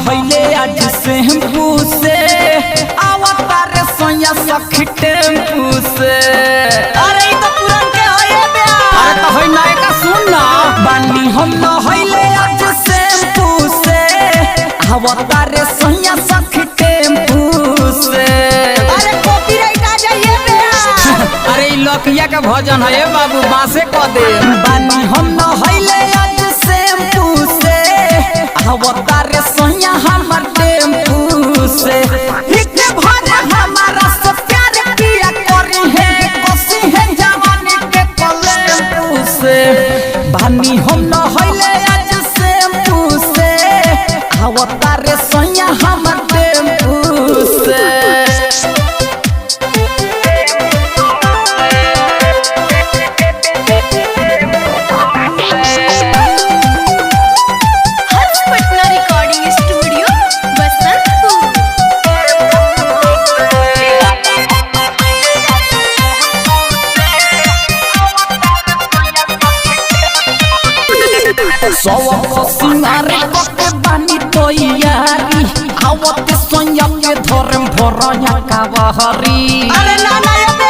नहैले आज शैम्पू से आवता रे सोया सखी टेम्पू से। अरे तो पुरान के होए बे। अरे तो होई नए का सुन ना। बानी हम नहैले आज शैम्पू से आवता रे सोया सखी टेम्पू से। अरे कॉपीराइट आ जाइए बे। अरे लकिया का भजन है बाबू बासे क दे। बानी हम नहैले आज शैम्पू से आवता रे सोया हमर टेम्पू से। इतने भरे हमारा सब प्यार किया करी है कोसी है जवानी के कलेम्पू से। बानी हम नहैले आज शैम्पू से आवता रे सोया हमर टेम्पू से। सिंगार के बानी तो यारी आवते सोया के धरम भरया का बहरी। अरे ना ना ये बे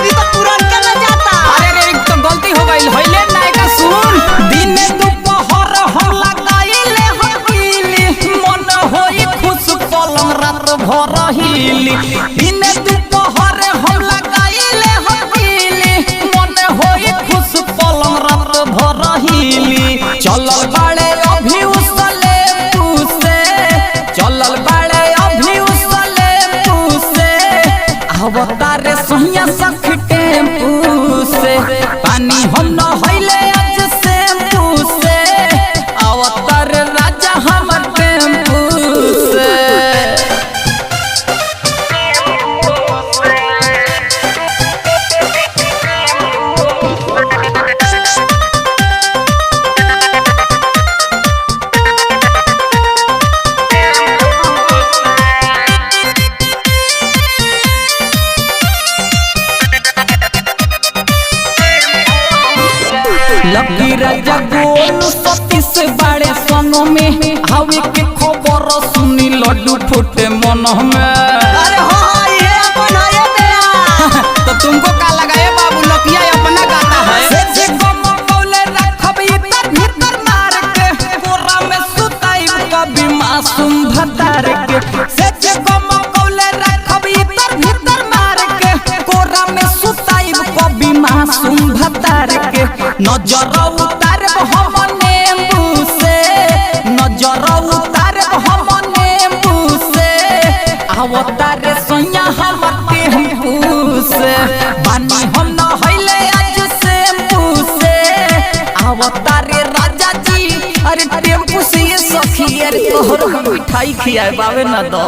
ई तो पुरान के न जाता। अरे रे तो गलती हो गई होइले नाय का सुन। दिन दोपहर हम लगाइले हकीली मन होई खुश पलंग रात भर हिली। दिन दोपहर हम लगाइले हकीली मन होई खुश पलंग रात भर हिली। चलल बाड़े अभी उसले पूसे चलल बाड़े अभी उसले पूसे आवता रे सोया सख टेम्पू से। पानी हम नहैले आज शैम्पू से आवता रे राजा हमर टेम्पू से। लकी राजा गोल सतीश बड़े सनो में हवे के खबर सुनी लड्डू फूटे मन में। अरे हो ये अपन है बे। तो तुमको का लगा है बाबू लकिया अपना गाता है। से गम कौले रखब इतर भीतर मार के कोरा में सुताई कभी मासूम भतार के। से गम कौले रखब इतर भीतर मार के कोरा में सुताई कभी मासूम भतार के। नजर उतारब हम नींबू से नजर उतारब हम नींबू से आवता रे सोया हमर टेम्पू से। बानी हम नहैले आज शैम्पू से आवता रे राजा जी। अरे टेम्पू से ये सखी अरे तोहर मिठाई खियाए बावे ना दो।